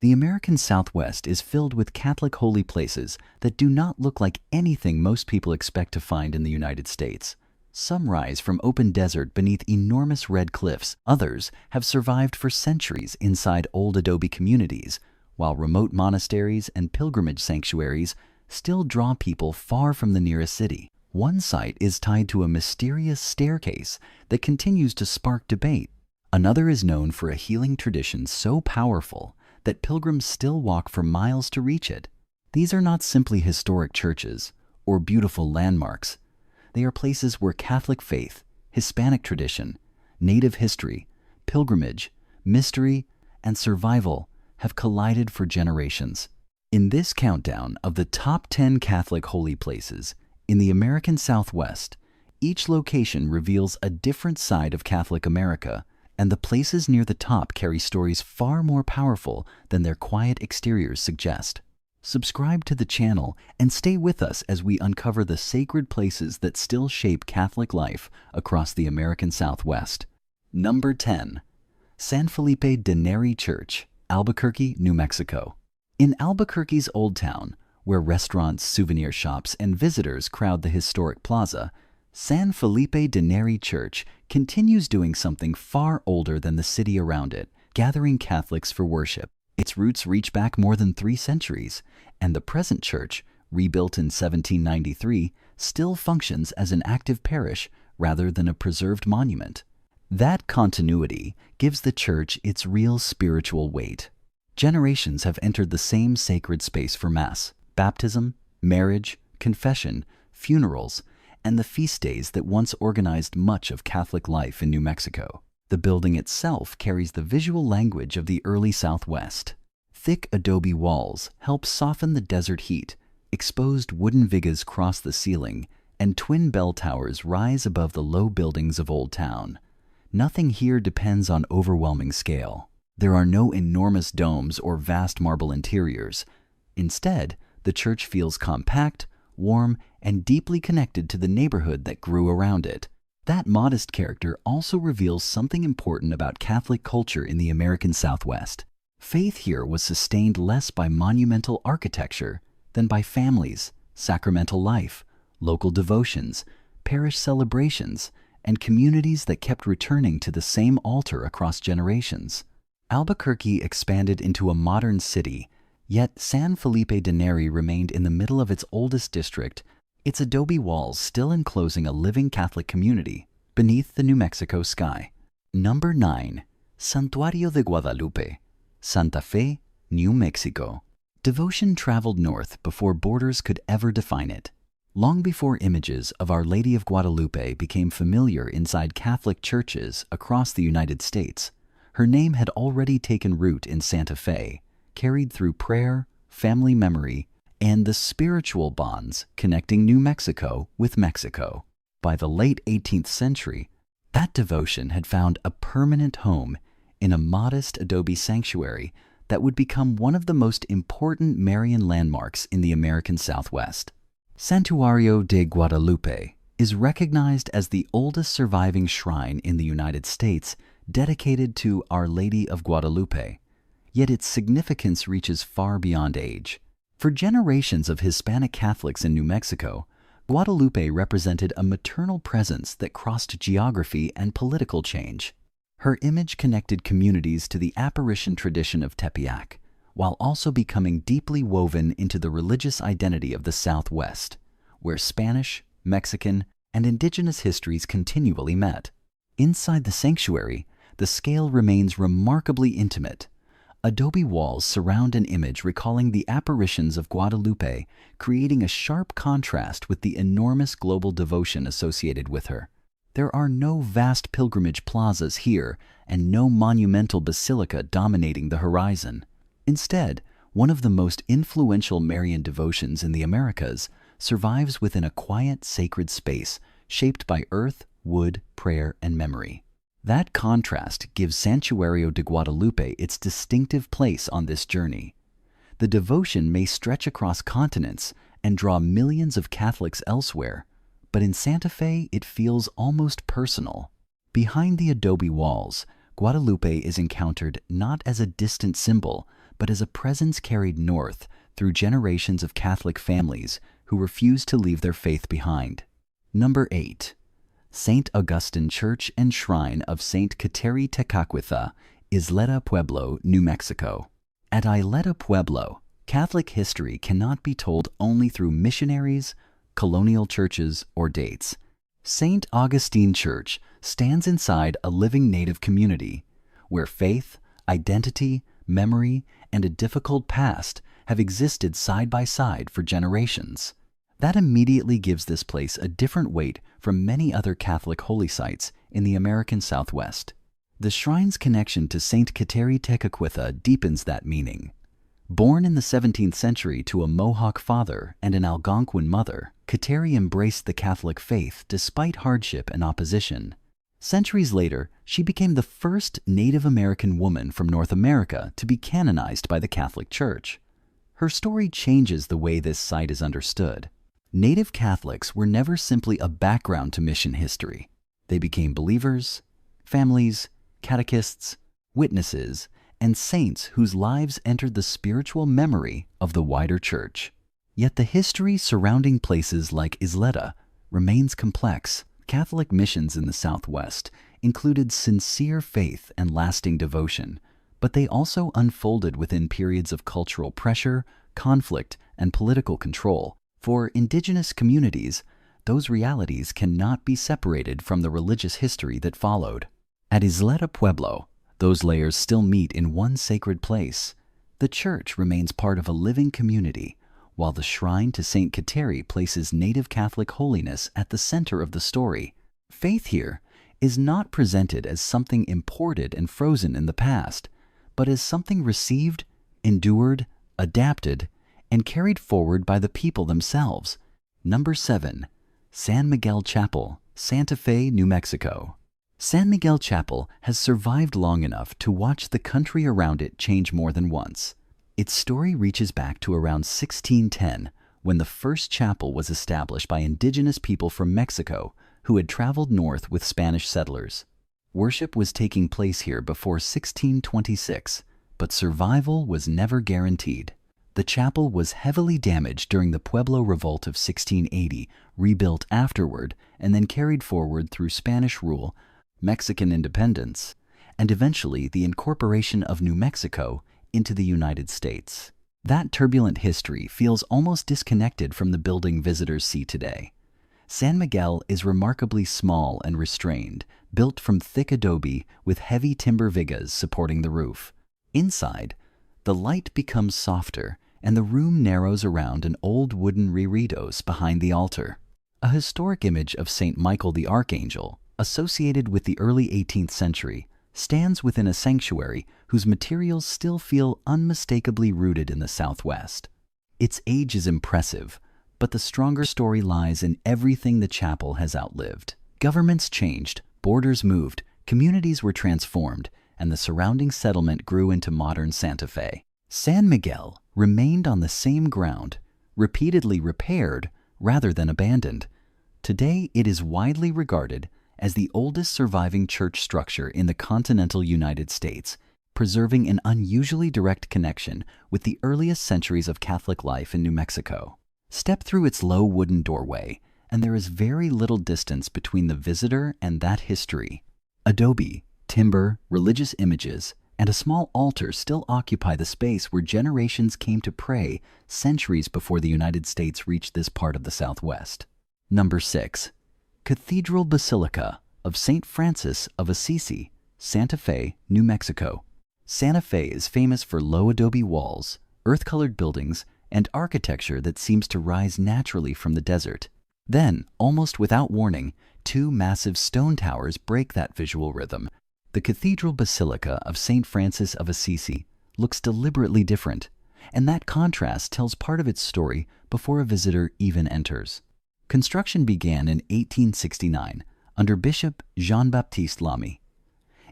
The American Southwest is filled with Catholic holy places that do not look like anything most people expect to find in the United States. Some rise from open desert beneath enormous red cliffs. Others have survived for centuries inside old adobe communities, while remote monasteries and pilgrimage sanctuaries still draw people far from the nearest city. One site is tied to a mysterious staircase that continues to spark debate. Another is known for a healing tradition so powerful that pilgrims still walk for miles to reach it. These are not simply historic churches or beautiful landmarks. They are places where Catholic faith, Hispanic tradition, Native history, pilgrimage, mystery, and survival have collided for generations. In this countdown of the top 10 Catholic holy places in the American Southwest, each location reveals a different side of Catholic America, and the places near the top carry stories far more powerful than their quiet exteriors suggest. Subscribe to the channel and stay with us as we uncover the sacred places that still shape Catholic life across the American Southwest. Number 10. San Felipe de Neri Church, Albuquerque, New Mexico. In Albuquerque's Old Town, where restaurants, souvenir shops, and visitors crowd the historic plaza, San Felipe de Neri Church continues doing something far older than the city around it, gathering Catholics for worship. Its roots reach back more than 3 centuries, and the present church, rebuilt in 1793, still functions as an active parish rather than a preserved monument. That continuity gives the church its real spiritual weight. Generations have entered the same sacred space for Mass, baptism, marriage, confession, funerals, and the feast days that once organized much of Catholic life in New Mexico. The building itself carries the visual language of the early Southwest. Thick adobe walls help soften the desert heat, exposed wooden vigas cross the ceiling, and twin bell towers rise above the low buildings of Old Town. Nothing here depends on overwhelming scale. There are no enormous domes or vast marble interiors. Instead, the church feels compact, warm, and deeply connected to the neighborhood that grew around it. That modest character also reveals something important about Catholic culture in the American Southwest. Faith here was sustained less by monumental architecture than by families, sacramental life, local devotions, parish celebrations, and communities that kept returning to the same altar across generations. Albuquerque expanded into a modern city, yet San Felipe de Neri remained in the middle of its oldest district, its adobe walls still enclosing a living Catholic community beneath the New Mexico sky. Number 9. Santuario de Guadalupe, Santa Fe, New Mexico. Devotion traveled north before borders could ever define it. Long before images of Our Lady of Guadalupe became familiar inside Catholic churches across the United States, her name had already taken root in Santa Fe, carried through prayer, family memory, and the spiritual bonds connecting New Mexico with Mexico. By the late 18th century, that devotion had found a permanent home in a modest adobe sanctuary that would become one of the most important Marian landmarks in the American Southwest. Santuario de Guadalupe is recognized as the oldest surviving shrine in the United States dedicated to Our Lady of Guadalupe, yet its significance reaches far beyond age. For generations of Hispanic Catholics in New Mexico, Guadalupe represented a maternal presence that crossed geography and political change. Her image connected communities to the apparition tradition of Tepeyac, while also becoming deeply woven into the religious identity of the Southwest, where Spanish, Mexican, and indigenous histories continually met. Inside the sanctuary, the scale remains remarkably intimate. Adobe walls surround an image recalling the apparitions of Guadalupe, creating a sharp contrast with the enormous global devotion associated with her. There are no vast pilgrimage plazas here and no monumental basilica dominating the horizon. Instead, one of the most influential Marian devotions in the Americas survives within a quiet, sacred space shaped by earth, wood, prayer, and memory. That contrast gives Santuario de Guadalupe its distinctive place on this journey. The devotion may stretch across continents and draw millions of Catholics elsewhere, but in Santa Fe it feels almost personal. Behind the adobe walls, Guadalupe is encountered not as a distant symbol, but as a presence carried north through generations of Catholic families who refused to leave their faith behind. Number 8. St. Augustine Church and Shrine of St. Kateri Tekakwitha, Isleta Pueblo, New Mexico. At Isleta Pueblo, Catholic history cannot be told only through missionaries, colonial churches, or dates. St. Augustine Church stands inside a living native community where faith, identity, memory, and a difficult past have existed side by side for generations. That immediately gives this place a different weight from many other Catholic holy sites in the American Southwest. The shrine's connection to St. Kateri Tekakwitha deepens that meaning. Born in the 17th century to a Mohawk father and an Algonquin mother, Kateri embraced the Catholic faith despite hardship and opposition. Centuries later, she became the first Native American woman from North America to be canonized by the Catholic Church. Her story changes the way this site is understood. Native Catholics were never simply a background to mission history. They became believers, families, catechists, witnesses, and saints whose lives entered the spiritual memory of the wider church. Yet the history surrounding places like Isleta remains complex. Catholic missions in the Southwest included sincere faith and lasting devotion, but they also unfolded within periods of cultural pressure, conflict, and political control. For indigenous communities, those realities cannot be separated from the religious history that followed. At Isleta Pueblo, those layers still meet in one sacred place. The church remains part of a living community, while the shrine to St. Kateri places native Catholic holiness at the center of the story. Faith here is not presented as something imported and frozen in the past, but as something received, endured, adapted, and carried forward by the people themselves. Number 7. San Miguel Chapel, Santa Fe, New Mexico. San Miguel Chapel has survived long enough to watch the country around it change more than once. Its story reaches back to around 1610, when the first chapel was established by indigenous people from Mexico who had traveled north with Spanish settlers. Worship was taking place here before 1626, but survival was never guaranteed. The chapel was heavily damaged during the Pueblo Revolt of 1680, rebuilt afterward, and then carried forward through Spanish rule, Mexican independence, and eventually the incorporation of New Mexico into the United States. That turbulent history feels almost disconnected from the building visitors see today. San Miguel is remarkably small and restrained, built from thick adobe with heavy timber vigas supporting the roof. Inside, the light becomes softer and the room narrows around an old wooden reredos behind the altar. A historic image of St. Michael the Archangel, associated with the early 18th century, stands within a sanctuary whose materials still feel unmistakably rooted in the Southwest. Its age is impressive, but the stronger story lies in everything the chapel has outlived. Governments changed, borders moved, communities were transformed, and the surrounding settlement grew into modern Santa Fe. San Miguel remained on the same ground, repeatedly repaired rather than abandoned. Today, it is widely regarded as the oldest surviving church structure in the continental United States, preserving an unusually direct connection with the earliest centuries of Catholic life in New Mexico. Step through its low wooden doorway, and there is very little distance between the visitor and that history. Adobe, timber, religious images, and a small altar still occupy the space where generations came to pray centuries before the United States reached this part of the Southwest. Number 6. Cathedral Basilica of St. Francis of Assisi, Santa Fe, New Mexico. Santa Fe is famous for low adobe walls, earth-colored buildings, and architecture that seems to rise naturally from the desert. Then, almost without warning, two massive stone towers break that visual rhythm. The Cathedral Basilica of St. Francis of Assisi looks deliberately different, and that contrast tells part of its story before a visitor even enters. Construction began in 1869 under Bishop Jean-Baptiste Lamy.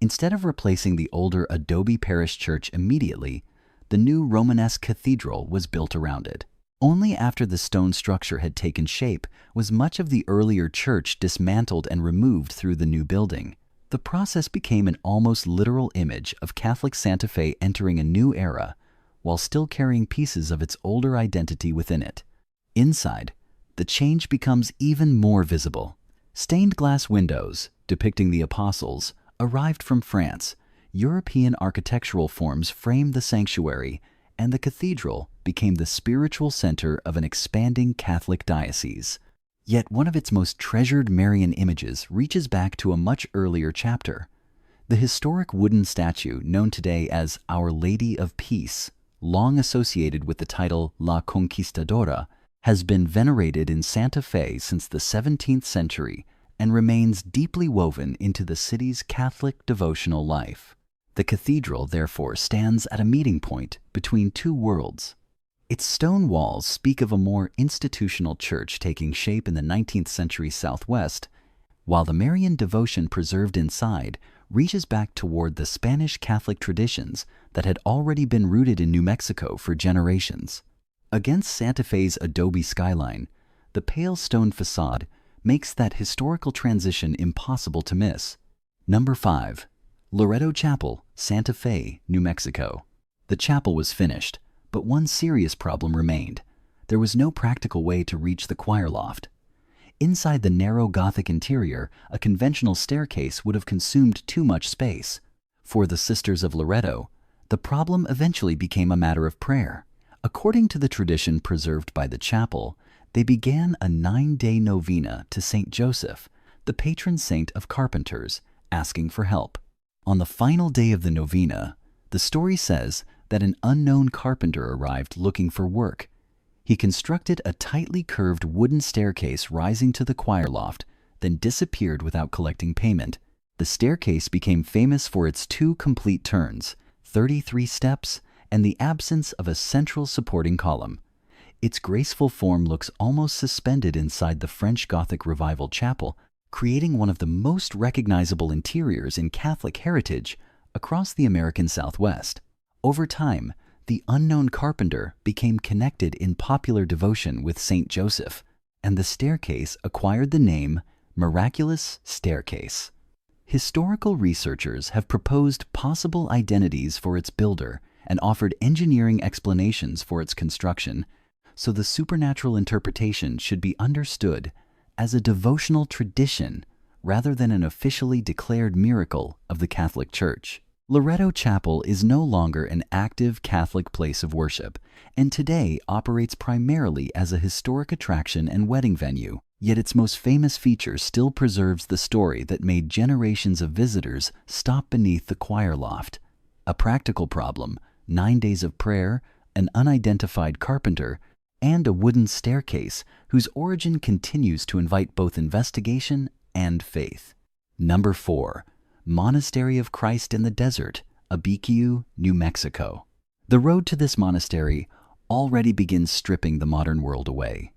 Instead of replacing the older adobe parish church immediately, the new Romanesque cathedral was built around it. Only after the stone structure had taken shape was much of the earlier church dismantled and removed through the new building. The process became an almost literal image of Catholic Santa Fe entering a new era, while still carrying pieces of its older identity within it. Inside, the change becomes even more visible. Stained glass windows, depicting the apostles, arrived from France. European architectural forms framed the sanctuary, and the cathedral became the spiritual center of an expanding Catholic diocese. Yet one of its most treasured Marian images reaches back to a much earlier chapter. The historic wooden statue known today as Our Lady of Peace, long associated with the title La Conquistadora, has been venerated in Santa Fe since the 17th century and remains deeply woven into the city's Catholic devotional life. The cathedral, therefore, stands at a meeting point between two worlds. Its stone walls speak of a more institutional church taking shape in the 19th century Southwest, while the Marian devotion preserved inside reaches back toward the Spanish Catholic traditions that had already been rooted in New Mexico for generations. Against Santa Fe's adobe skyline, the pale stone facade makes that historical transition impossible to miss. Number 5. Loretto Chapel, Santa Fe, New Mexico. The chapel was finished, but one serious problem remained. There was no practical way to reach the choir loft. Inside the narrow Gothic interior, a conventional staircase would have consumed too much space. For the Sisters of Loretto, the problem eventually became a matter of prayer. According to the tradition preserved by the chapel, they began a 9-day novena to St. Joseph, the patron saint of carpenters, asking for help. On the final day of the novena, the story says that an unknown carpenter arrived looking for work. He constructed a tightly curved wooden staircase rising to the choir loft, then disappeared without collecting payment. The staircase became famous for its 2 complete turns, 33 steps, and the absence of a central supporting column. Its graceful form looks almost suspended inside the French Gothic Revival chapel, creating one of the most recognizable interiors in Catholic heritage across the American Southwest. Over time, the unknown carpenter became connected in popular devotion with St. Joseph, and the staircase acquired the name Miraculous Staircase. Historical researchers have proposed possible identities for its builder and offered engineering explanations for its construction, so the supernatural interpretation should be understood as a devotional tradition rather than an officially declared miracle of the Catholic Church. Loretto Chapel is no longer an active Catholic place of worship, and today operates primarily as a historic attraction and wedding venue. Yet its most famous feature still preserves the story that made generations of visitors stop beneath the choir loft. A practical problem, 9 days of prayer, an unidentified carpenter, and a wooden staircase whose origin continues to invite both investigation and faith. Number 4. Monastery of Christ in the Desert, Abiquiu, New Mexico. The road to this monastery already begins stripping the modern world away.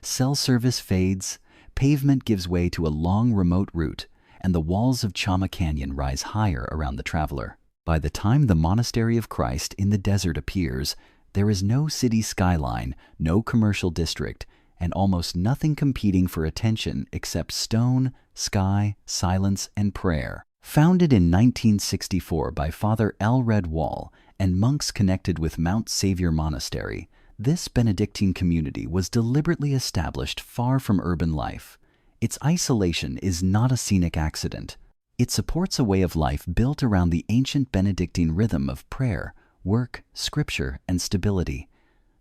Cell service fades, pavement gives way to a long remote route, and the walls of Chama Canyon rise higher around the traveler. By the time the Monastery of Christ in the Desert appears, there is no city skyline, no commercial district, and almost nothing competing for attention except stone, sky, silence, and prayer. Founded in 1964 by Father L. Red Wall and monks connected with Mount Xavier Monastery, this Benedictine community was deliberately established far from urban life. Its isolation is not a scenic accident. It supports a way of life built around the ancient Benedictine rhythm of prayer, work, scripture, and stability.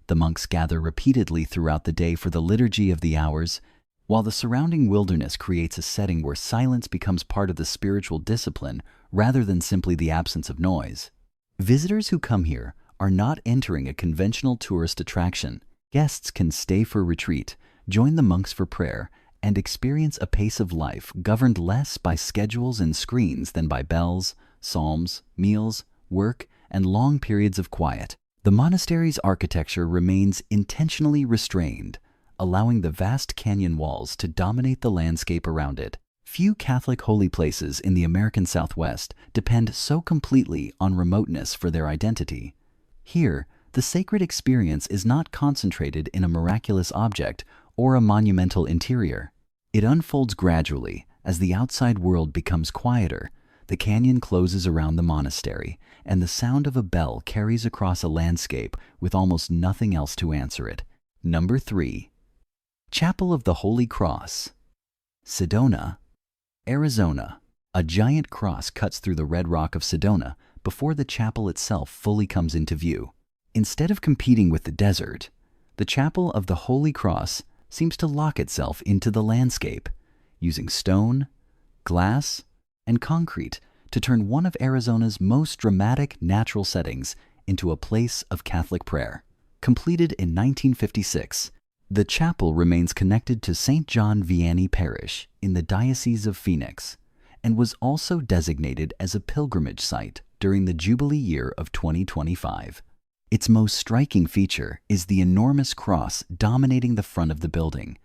The monks gather repeatedly throughout the day for the liturgy of the hours, while the surrounding wilderness creates a setting where silence becomes part of the spiritual discipline rather than simply the absence of noise. Visitors who come here are not entering a conventional tourist attraction. Guests can stay for retreat, join the monks for prayer, and experience a pace of life governed less by schedules and screens than by bells, psalms, meals, work, and long periods of quiet. The monastery's architecture remains intentionally restrained, allowing the vast canyon walls to dominate the landscape around it. Few Catholic holy places in the American Southwest depend so completely on remoteness for their identity. Here, the sacred experience is not concentrated in a miraculous object or a monumental interior. It unfolds gradually as the outside world becomes quieter, The canyon closes around the monastery, and the sound of a bell carries across a landscape with almost nothing else to answer it. Number 3. Chapel of the Holy Cross, Sedona, Arizona. A giant cross cuts through the red rock of Sedona before the chapel itself fully comes into view. Instead of competing with the desert, the Chapel of the Holy Cross seems to lock itself into the landscape, using stone, glass, and concrete to turn one of Arizona's most dramatic natural settings into a place of Catholic prayer. Completed in 1956, the chapel remains connected to St. John Vianney Parish in the Diocese of Phoenix and was also designated as a pilgrimage site during the Jubilee year of 2025. Its most striking feature is the enormous cross dominating the front of the building.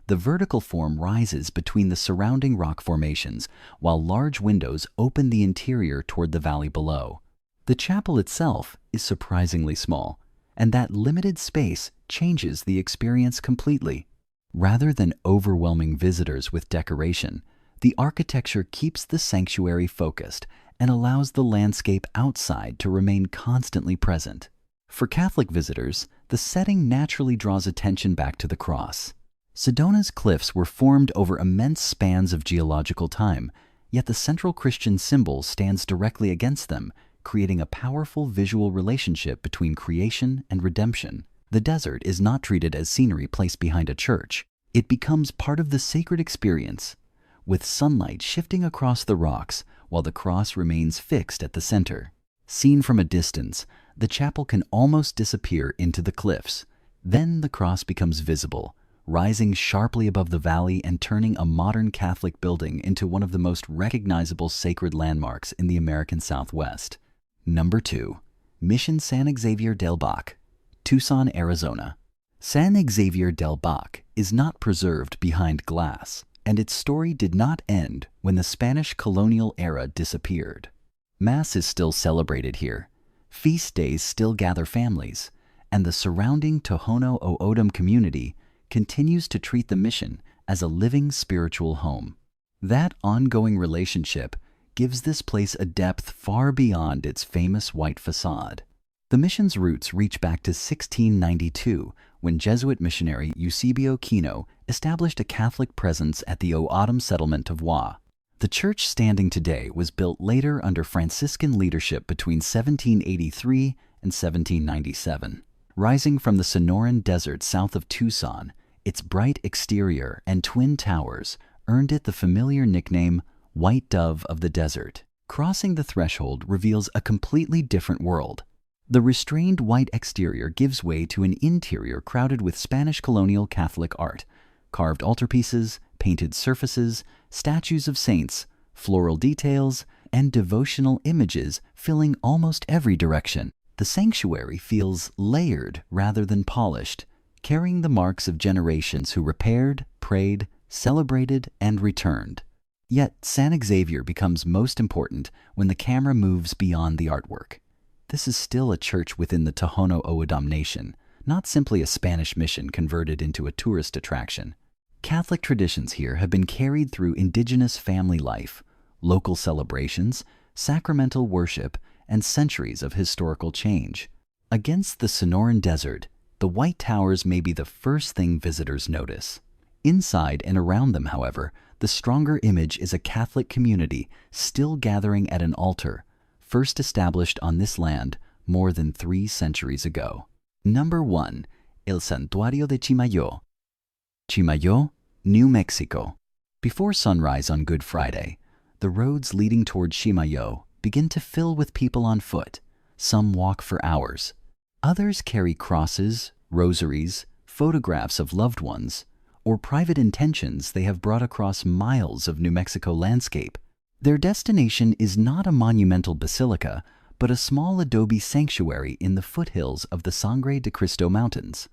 The vertical form rises between the surrounding rock formations, while large windows open the interior toward the valley below. The chapel itself is surprisingly small, and that limited space changes the experience completely. Rather than overwhelming visitors with decoration, the architecture keeps the sanctuary focused and allows the landscape outside to remain constantly present. For Catholic visitors, the setting naturally draws attention back to the cross. Sedona's cliffs were formed over immense spans of geological time, yet the central Christian symbol stands directly against them, creating a powerful visual relationship between creation and redemption. The desert is not treated as scenery placed behind a church. It becomes part of the sacred experience, with sunlight shifting across the rocks while the cross remains fixed at the center. Seen from a distance, the chapel can almost disappear into the cliffs. Then the cross becomes visible, rising sharply above the valley and turning a modern Catholic building into one of the most recognizable sacred landmarks in the American Southwest. Number 2. Mission San Xavier del Bac, Tucson, Arizona. San Xavier del Bac is not preserved behind glass, and its story did not end when the Spanish colonial era disappeared. Mass is still celebrated here, feast days still gather families, and the surrounding Tohono O'odham community continues to treat the mission as a living spiritual home. That ongoing relationship gives this place a depth far beyond its famous white facade. The mission's roots reach back to 1692, when Jesuit missionary Eusebio Kino established a Catholic presence at the O'odham settlement of Wa. The church standing today was built later under Franciscan leadership between 1783 and 1797. Rising from the Sonoran Desert south of Tucson, its bright exterior and twin towers earned it the familiar nickname White Dove of the Desert. Crossing the threshold reveals a completely different world. The restrained white exterior gives way to an interior crowded with Spanish colonial Catholic art, carved altarpieces, painted surfaces, statues of saints, floral details, and devotional images filling almost every direction. The sanctuary feels layered rather than polished, carrying the marks of generations who repaired, prayed, celebrated, and returned. Yet San Xavier becomes most important when the camera moves beyond the artwork. This is still a church within the Tohono O'odham Nation, not simply a Spanish mission converted into a tourist attraction. Catholic traditions here have been carried through indigenous family life, local celebrations, sacramental worship, and centuries of historical change. Against the Sonoran Desert, the White Towers may be the first thing visitors notice. Inside and around them, however, the stronger image is a Catholic community still gathering at an altar, first established on this land more than 3 centuries ago. Number 1. El Santuario de Chimayo, Chimayo, New Mexico. Before sunrise on Good Friday, the roads leading toward Chimayo begin to fill with people on foot. Some walk for hours. Others carry crosses, rosaries, photographs of loved ones, or private intentions they have brought across miles of New Mexico landscape. Their destination is not a monumental basilica, but a small adobe sanctuary in the foothills of the Sangre de Cristo Mountains.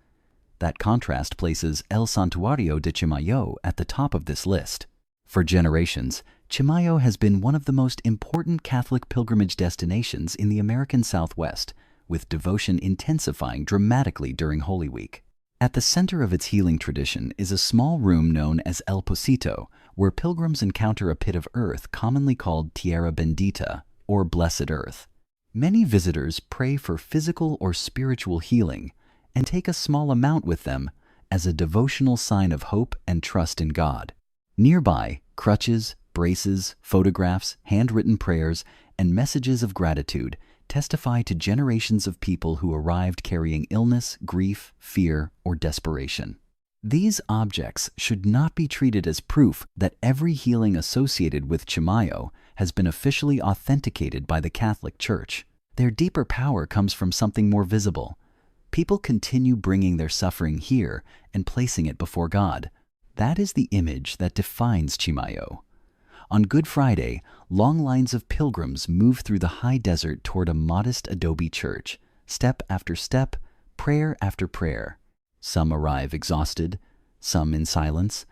That contrast places El Santuario de Chimayo at the top of this list. For generations, Chimayo has been one of the most important Catholic pilgrimage destinations in the American Southwest, with devotion intensifying dramatically during Holy Week. At the center of its healing tradition is a small room known as El Pocito, where pilgrims encounter a pit of earth commonly called Tierra Bendita, or Blessed Earth. Many visitors pray for physical or spiritual healing and take a small amount with them as a devotional sign of hope and trust in God. Nearby, crutches, braces, photographs, handwritten prayers, and messages of gratitude testify to generations of people who arrived carrying illness, grief, fear, or desperation. These objects should not be treated as proof that every healing associated with Chimayo has been officially authenticated by the Catholic Church. Their deeper power comes from something more visible. People continue bringing their suffering here and placing it before God. That is the image that defines Chimayo. On Good Friday, long lines of pilgrims move through the high desert toward a modest adobe church, step after step, prayer after prayer. Some arrive exhausted, some in silence,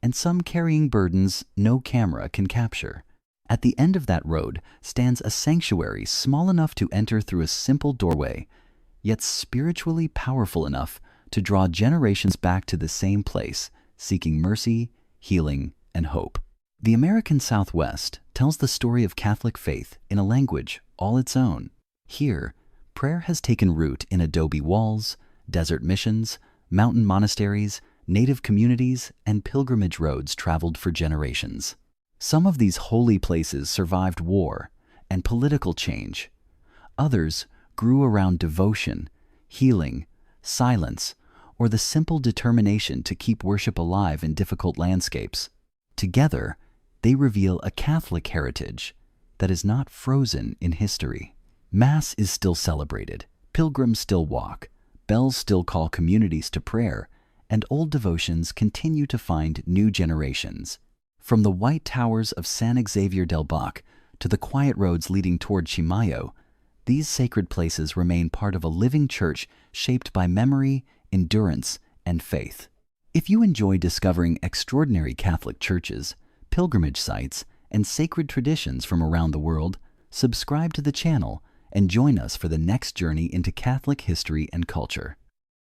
and some carrying burdens no camera can capture. At the end of that road stands a sanctuary small enough to enter through a simple doorway, yet spiritually powerful enough to draw generations back to the same place, seeking mercy, healing, and hope. The American Southwest tells the story of Catholic faith in a language all its own. Here, prayer has taken root in adobe walls, desert missions, mountain monasteries, native communities, and pilgrimage roads traveled for generations. Some of these holy places survived war and political change. Others grew around devotion, healing, silence, or the simple determination to keep worship alive in difficult landscapes. Together, they reveal a Catholic heritage that is not frozen in history. Mass is still celebrated, pilgrims still walk, bells still call communities to prayer, and old devotions continue to find new generations. From the white towers of San Xavier del Bac to the quiet roads leading toward Chimayo, these sacred places remain part of a living church shaped by memory, endurance, and faith. If you enjoy discovering extraordinary Catholic churches, pilgrimage sites, and sacred traditions from around the world, subscribe to the channel and join us for the next journey into Catholic history and culture.